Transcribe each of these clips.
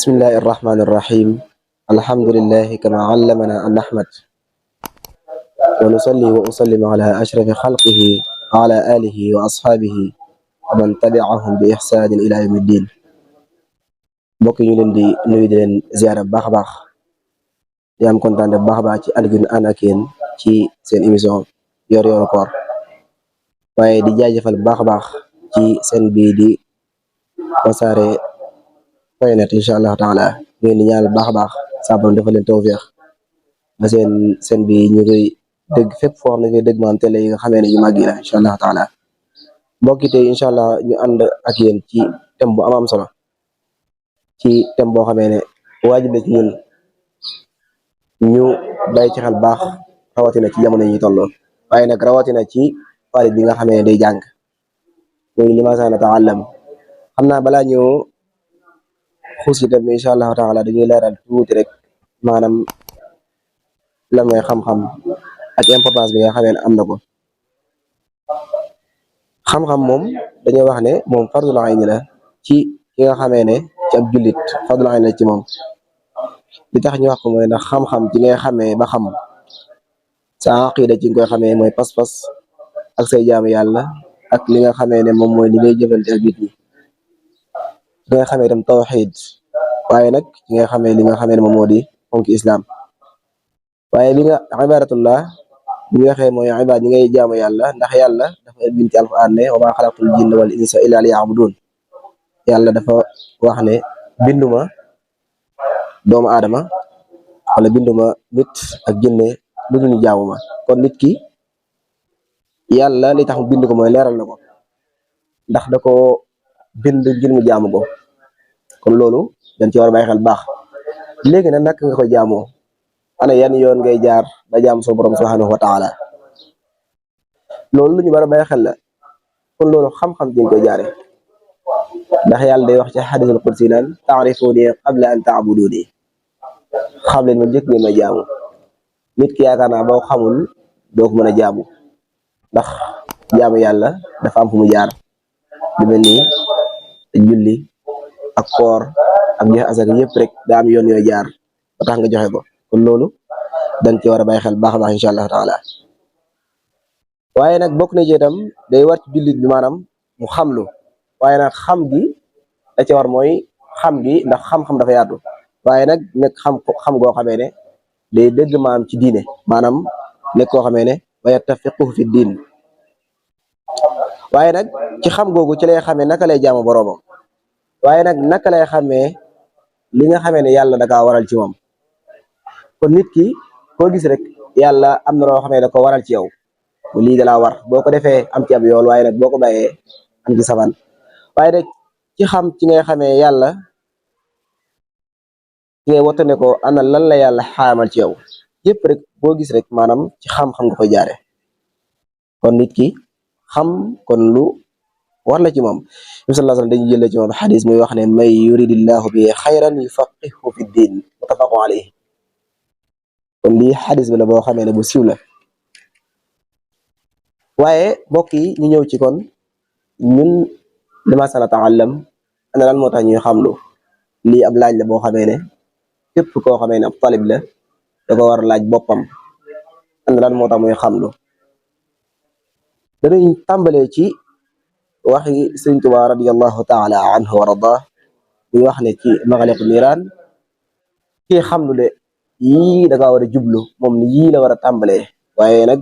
بسم الله الرحمن الرحيم. الحمد لله كما علمنا أن نحمد، ونصلي وأسلم على أشرف خلقه وعلى آله وأصحابه ومن تبعهم بإحسان إلى يوم الدين. mbokk ñu leen di nuyu di leen ziyaara bu baax a baax di am kontaan bu baax a baax ci ànd gi ñu ànd ak yéen ci seen émission yor-yoru koor, waaye di jaajëfal bu baax a baax ci seen bii di Wassare point net incha allah taala ñu leen di ñaanal bu baax a baax saa borom defal leen tawfeex ba seen bi ñu koy dégg fépp foo xam ne koy dégg maam télé yi nga xamee ne yu màgg yi la incha allah taala. mbokki tey incha allah ñu ànd ak yéen ci thème bu am solo, ci thème boo xamee ne waajib la ci ñun ñu bàyyi ci xel baax, rawatina ci jamono yi tolloo, waaye nag rawatina ci wàll bi nga xamee ne day jàng muy limaasa nata'allam. xam naa balaa ñu xuus ci thème bi incha allah taala dañuy leeral tuuti rek maanaam lan mooy xam-xam ak importance bi nga xamee ne am na ko. xam-xam moom dañuy wax ne moom fardul ayni la ci ki nga xamee ne ci ab jullit fardul ayni la ci moom. li tax ñu wax ko mooy ndax xam-xam ci ngay xamee ba xam sa aqida ci nga koy xamee mooy pas-pas ak say jaamu yàlla ak li nga xamee ne moom mooy li ngay jëfante ak nit ñi. ci nga xamee itam tawxiid, waaye nag ci nga xamee li nga xamee ne moom moo di fonki islam. waaye li nga ibadatullah bu ñu waxee mooy ibaad ñi ngay jaamu yàlla, ndax yàlla dafa bind ci alquran ne wa maa xalaqtul jinna wal insa illa liya'budun. yàlla dafa wax ne binduma doomu aadama wala binduma nit ak jinne lu dul ñu jaamu ma. kon nit ki yàlla li tax mu bind ko mooy leeral na ko, ndax da ko bind ngir mu jaamu ko. kon loolu dañ ci war a bàyyi xel baax. léegi nag naka nga koy jaamoo, ana yan yoon ngay jaar ba jaam soo borom subhanahu wa taala, loolu lu ñu war a bàyyi xel la. kon loolu xam-xam dañ koy jaare, ndax yàlla day wax ci xadisul qudsi naan ta'rifuni qabla an ta'buduni, xam leen ma njëkk ngeen ma jaamu. nit ki yaakaar naa boo xamul doo ko mën a jaamu, ndax jaamu yàlla dafa am fu mu jaar. lu mel ni julli ak koor ak joxe asaka yëpp rek daa am yoon yooy jaar ba tax nga joxe ko. kon loolu dañ ci war a bàyyi xel baax a baax incha allah taala. waaye nag bokk na ci itam day war ci jullit bi maanaam mu xamlu, waaye nag xam gi da ci war mooy xam gi, ndax xam-xam dafa yaatu. waaye nag nekk xam goo xamee ne day dëgg maam ci diine, maanaam nekk koo xamee ne wa yattafiqhu fi diin. waaye nag ci xam googu ci lay xamee naka lay jaamu boroomam, waaye nag naka lay xamee li nga xamee ne yàlla da kaa waral ci moom. kon nit ki koo gis rek yàlla am na loo xamee da ko waral ci yow, lii da laa war boo ko defee am ci ab yool, waaye nag boo ko bàyyee am ci saban. waaye nag ci xam ci ngay xamee yàlla, ci ngay wottane ko ana lan la yàlla xaamal ci yow. yëpp rek boo gis rek maanaam ci xam-xam nga koy jaare. kon nit ki xam kon lu war la ci moom. Nabi sallallahu alayhi wasallam dañu jëlee ci moom xadis muy wax ne may yuridillahu bi xayran yufaqihu fi diin, muttafaqun alayhi. kon lii xadis bi la boo xamee ne bu siiw la. waaye mbokk yi ñu ñëw ci kon ñun limaasa nata'allam, ana lan moo tax ñuy xamlu. lii ab laaj la boo xamee ne képp koo xamee ne ab talib la da ko war a laaj boppam, ana lan moo tax muy xamlu. danañ tàmbalee ci waxi Sëriñ Tuubaa radiyallahu taala anhu wa ardah muy wax ne ci Maghâliqu Nîrân, kii xamlu de yii da kaa war a jublu, moom yii la war a tàmbalee. waaye nag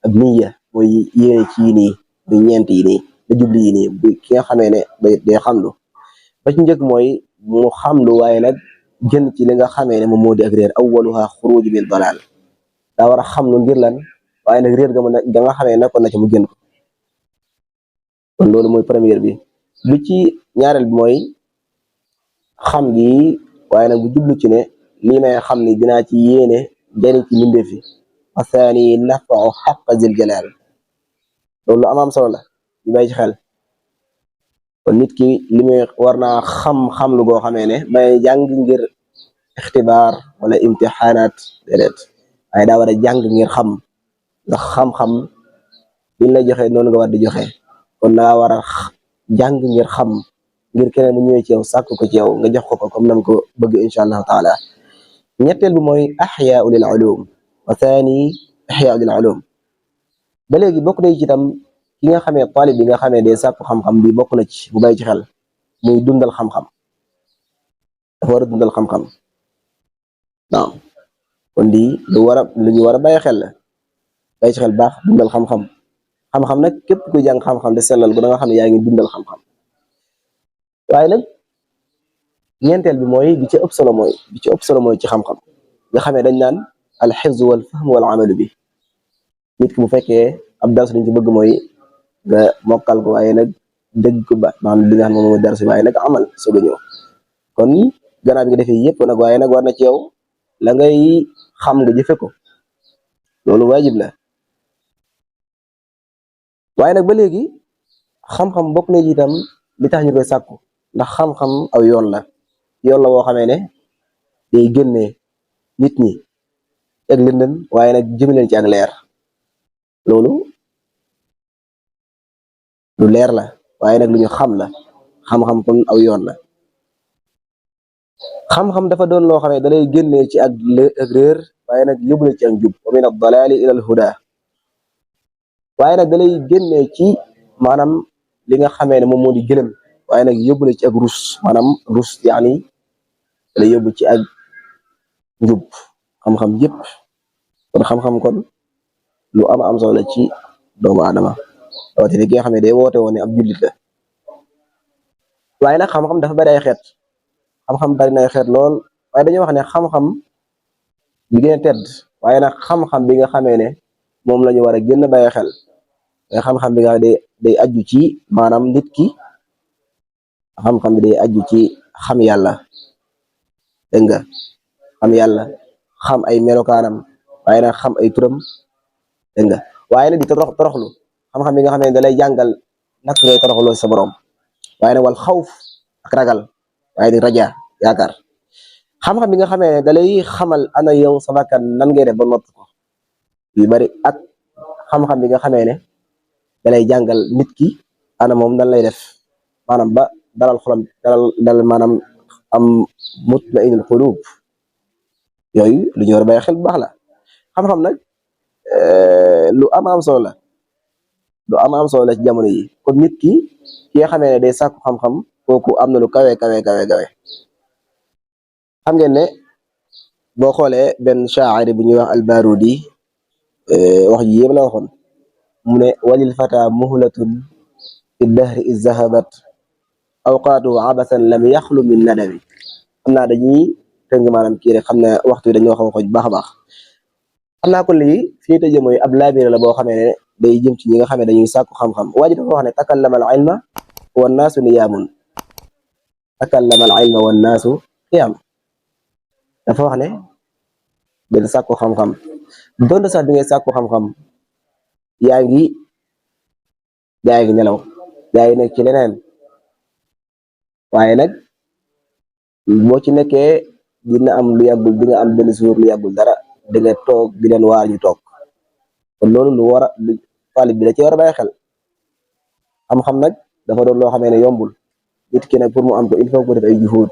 ak niyya mooy yéene ci yii nii, muy ñeent yi nii da jublu yi nii. bu ki nga xamee ne day xamlu ba ci njëkk mooy mu xamlu, waaye nag jën ci li nga xamee ne moom moo di ak réer. awwaluha xuruj min dalal, daa war a xamlu ngir lan, waaye nag réer ga nga xamee nekkoon na ci mu génn ko. kon loolu mooy première bi. bi ci ñaareel bi mooy xam gi, waaye nag bu jublu ci ne lii may xam ni dinaa ci yéene jëriñ ci mbindeef yi. asaani nafau xaqa zil jalal, loolu am solo la ñu bàyyi ci xel. kon nit ki li muy war naa xam lu goo xamee ne bay jàng ngir ixtibaar wala imtixaanaat déedéet, waaye daa war a jàng ngir xam. ndax xam-xam biñ la joxe noonu nga war di joxe. kon daa war a jàng ngir xam ngir keneen mu ñëwee ci yow sàkk ko ci yow nga jox ko comme nam ko bëgg insha allahu taala. ñetteel bi mooy axyaau lil ulum wa thani axyaau lil ulum. ba léegi bokk na ci itam ki nga xamee taalib bi nga xamee day sàkku xam-xam bi bokk na ci bu bàyyi ci xel muy dundal xam-xam. dafa war a dundal xam-xam waaw kon lii lu ñu war a bàyyi xel la bàyyi ci xel baax dundal xam-xam. xam-xam nag képp kuy jàng xam-xam de sellal ko da nga xam ne yaa ngi dundal xam-xam. waaye nag ñeenteel bi mooy bi ci ëpp solo mooy ci xam-xam nga xamee dañ naan al xifz wal fahm wal amalu bi. nit ki bu fekkee ab dars liñ ci bëgg mooy nga mokkal ko waaye nag dégg ko ba maanaam li nga xam ne moom mooy dars waaye nag amal soog a ñëw kon gannaaw bi nga defee yëpp nag waaye nag war na ci yow la ngay xam nga jëfe ko loolu waajib la. waaye nag ba léegi xam-xam bokk na ci itam li tax ñu koy sàkku ndax xam-xam aw yoon la woo xamee ne day génnee nit ñi ak lëndëm waaye nag jëme leen ci ak leer. loolu lu leer la waaye nag lu ñu xam la xam-xam kon aw yoon la. xam-xam dafa doon loo xam ne da lay génnee ci ak réer waaye nag yóbbu la ci ak njub wa min ad-dalali ila al-huda. waaye nag da lay génnee ci maanaam li nga xamee ne moom moo di gëlëm waaye nag yóbbu la ci ak rus maanaam rus yaani da lay yóbbu ci ak njub. xam-xam yëpp kon xam-xam kon lu am solo la ci doomu aadama rawatina ki nga xam ne day woote woon ne ab jullit la. waaye nag xam-xam dafa bari ay xeet xam-xam bari na ay xeet lool waaye dañuy wax ne xam-xam bi gën a tedd waaye nag xam-xam bi nga xamee ne moom la ñu war a gën a bàyyi xel nga xam-xam bi nga day aju ci maanaam nit ki xam-xam bi day aju ci xam yàlla dégg nga xam yàlla xam ay melokaanam waaye nag xam ay turam dégg nga waaye nag di toroxlu xam-xam bi nga xam ne da lay jàngal nak ngay toroxloo sa borom waaye nag wal xawf ak ragal waaye di raja yaakaar. xam-xam bi nga xamee ne da lay xamal ana yow sa bakkan nan ngay def ba nott ko yu bari ak xam-xam bi nga xamee ne da lay jàngal nit ki ana moom nan lay def maanaam ba dalal xolam dalal maanaam am mutmainul qulub. yooyu lu ñu war a bàyyi xel bu baax la. xam-xam nag lu am solo la ci jamono yi kon nit ki nga xamee ne day sàkku xam-xam kooku am na lu kawe. xam ngeen ne boo xoolee benn shaa'ir bu ñuy wax al-Barudi wax ji yépp la waxoon mu ne walil fata muhlatun fi dahri iz zahabat awqaatu abasan lam yaxlu min nadami. xam naa dañuy tënk maanaam kii rek xam ne waxtu yi dañoo xaw a xooj baax a baax. xam naa ko lii fi ñu tëjee mooy ab laabire la boo xamee ne day jëm ci ñi nga xam ne dañuy sàkku xam-xam. waa ji dafa wax ne takallama al ilma wan naasu niyaamun takallama al ilma wan naasu qiyaam. dafa wax ne benn sàkku xam-xam donte sax bi ngay sàkku xam-xam yaa ngi nelaw yaa ngi nekk ci leneen waaye nag boo ci nekkee dina am lu yàggul di nga am benn suur lu yàggul dara di nga toog di leen waar ñu toog kon loolu lu war a taalib bi da ci war a bàyyi xel. xam-xam nag dafa doon loo xamee ne yombul nit ki nag pour mu am ko il faut que def ay juhud.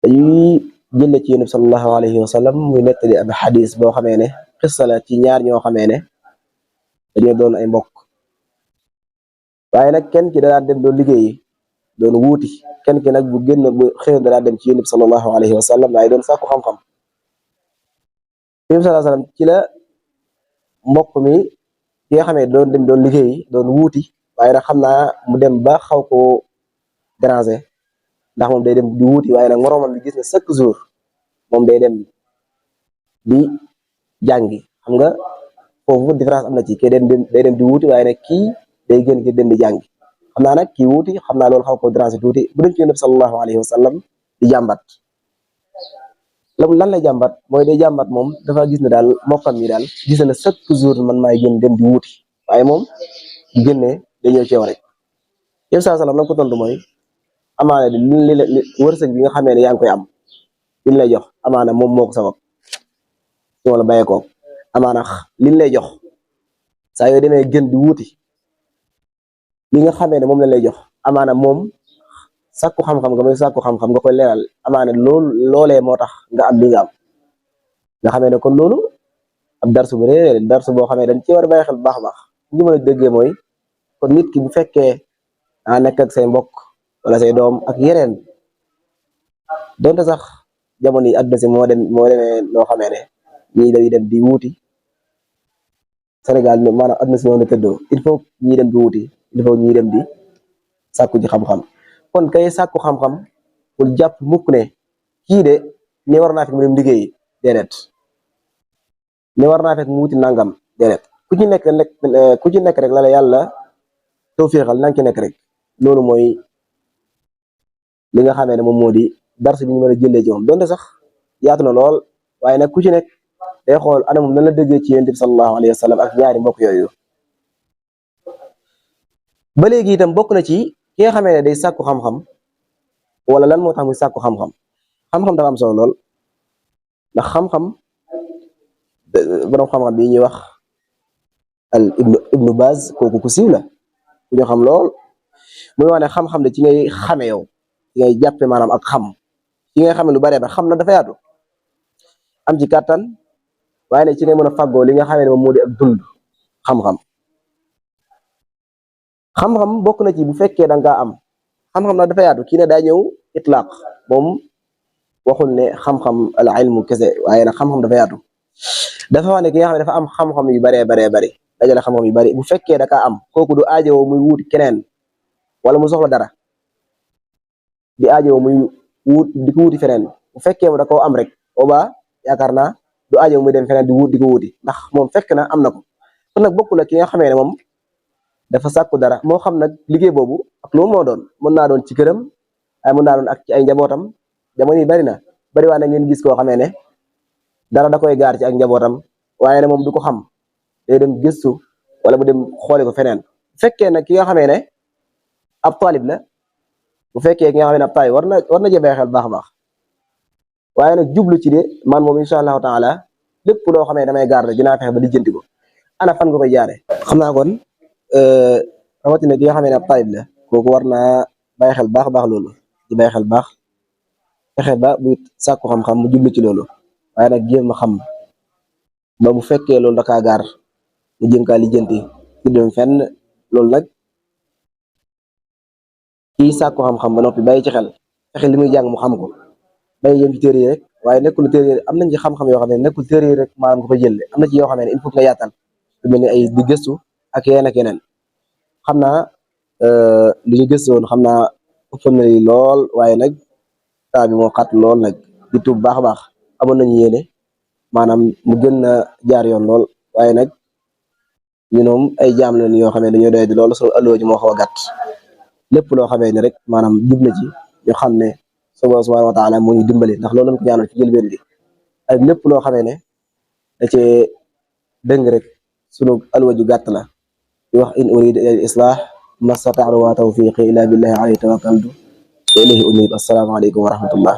dañuy jëlle ci yonent bi sallallahu alayhi wa sallam muy nettali ab xadis boo xamee ne xissa la ci ñaar ñoo xamee ne dañoo doon ay mbokk waaye nag kenn ki da dem doon liggéeyi doon wuuti kenn ki nag bu génn bu xëy da dem ci yonent bi sallallahu alayhi wa sallam waaye doon sàkku xam-xam. yonent bi sallallahu alayhi wa sallam ci la mbokk mi ki nga xamee doon dem doon liggéeyi doon wuuti waaye nag xam naa mu dem ba xaw ko déranger ndax moom day dem di wuuti waaye nag moroomam bi gis na chaque jour moom day dem di jàngi. xam nga foofu différence am na ci kii day dem di wuuti waaye nag kii day gën ki dem di jàngi. xam naa nag kii wuuti xam naa loolu xaw ko déranger tuuti bu dem ci Yonent bi sallallahu alayhi wa sallam di jàmbat. lan lay jàmbat mooy day jàmbat moom dafa gis ne daal mbokkam yi daal gis na chaque jour man maay gën dem di wuuti waaye moom di génnee day ñëw ceew rek. Yonent bi sallallahu alayhi wa sallam la ko tontu mooy amaana li wërsëg bi nga xamee ne yaa ngi koy am liñ lay jox amaana moom moo ko sabab su ma la bàyyee ko amaana liñ lay jox saa yoo demee gën di wuuti li nga xamee ne moom lañ lay jox amaana moom sàkku xam-xam nga muy sàkku xam-xam nga koy leeral amaana loolee moo tax nga am li nga am nga xamee ne kon loolu ab darsu bu réer darsu boo xamee dañ ci war a bàyyi xel bu baax a baax li ma la déggee mooy kon nit ki bu fekkee nekk ak say mbokk wala say doom ak yeneen donte sax jamono yi àdduna si moo demee noo xamee ne ñii dañuy dem di wuuti Sénégal maanaam àdduna si noonu tëddoo il faut ñii dem di wuuti il faut ñii dem di sàkku ci xam-xam kon kay sàkku xam-xam pour jàpp mukk ne kii de ni war naa fekk mu dem liggéeyi déedéet ni war naa fekk mu wuti nangam déedéet ku ci nekk rek la la yàlla tawfiixal na nga ci nekk rek loolu mooy li nga xamee ne moom moo di dars bi ñu mën a jëlee ci moom donte sax yaatu na lool waaye nag ku ci nekk day xool ana moom nan la déggee ci yonent bi sallallahu alayhi wa sallam ak ñaari mbokk yooyu ba léegi itam bokk na ci ki nga xamee ne day sàkku xam-xam wala lan moo tax muy sàkku xam-xam xam-xam dafa am solo lool ndax xam-xam borom xam-xam bi ñuy wax al ibnu Baz kooku ku siiw la ku ñu xam lool muy wax ne xam-xam de ci ngay xame yow ci ngay jàppe maanaam ak xam ci ngay xame lu bare ba xam na dafa yaatu am ci kàttan waaye ne ci ngay mën a fàggoo li nga xamee ne moom moo di ak dund xam-xam xam-xam bokk na ci bu fekkee da nga am xam-xam nag dafa yaatu kii ne daa ñëw itlaq moom waxul ne xam-xam al ilmu kese waaye nag xam-xam dafa yaatu dafa wax ne ki nga xam ne dafa am xam-xam yu baree bari dajale xam-xam yu bari bu fekkee da kaa am kooku du aajowoo muy wuuti keneen wala mu soxla dara di aajowoo muy di ko wuuti feneen bu fekkee mu da koo am rek boobaa yaakaar naa du aajowoo muy dem feneen di ko wuuti ndax moom fekk na am na ko kon nag bokk na ki nga xamee ne moom dafa sàkku dara moo xam nag liggéey boobu ak lu moo doon mën naa doon ci këram ay mën naa doon ak ci ay njabootam jamono yi bari waa na ngeen gis koo xamee ne dara da koy gaar ci ak njabootam waaye ne moom du ko xam day dem gëstu wala bu dem xooli ko feneen bu fekkee nag ki nga xamee ne ab taalib la bu fekkee ki nga xamee ne ab taalib war na jëbee xel baax a baax waaye nag jublu ci de man moom incha allahu taala lépp loo xamee damay gaar rek dinaa fexe ba lijjanti ko ana fan nga koy jaare xam naa kon rawatina ki nga xamee ne ab taalib la kooku war naa bàyyi xel baax a baax loolu di bàyyi xel baax fexe ba bu sàkku xam-xam mu jublu ci loolu waaye nag jéem a xam ba bu fekkee loolu da kaa gaar mu jéem kaa lijjanti ci dem fenn loolu nag kii sàkku xam-xam ba noppi bàyyi ci xel fexe li muy jàng mu xam ko bàyyi yem ci téere yi rek waaye nekkul téere yi am nañ ci xam-xam yoo xam ne nekkul téere yi rek maanaam nga ko jël am na ci yoo xam ne il faut nga yaatal lu mel ni ay di gëstu ak yeneen ak yeneen xam naa li ñu gëstu woon xam naa ëppoon na lool waaye nag temps bi moo xat lool nag di tuub baax a baax amoon nañu yéene maanaam mu gën a jaar yoon lool waaye nag ñun ay jaam lañ yoo xam ne dañoo doy di lool soo ëllëgoo ji moo xaw a gàtt lépp loo xamee ne rek maanaam jub na ci ñu xam ne subhaanahu wa taala moo ñu dimbali ndax loolu lañ ko ñaanal ci jëlbeen gi ak lépp loo xamee ne da cee dëng rek sunu alwaju gàtt la di wax in uridu ila al islah ma stata'tu wa tawfiqi illa billahi alayhi tawakkaltu wa ilayhi unib assalaamu alaykum wa rahmatullah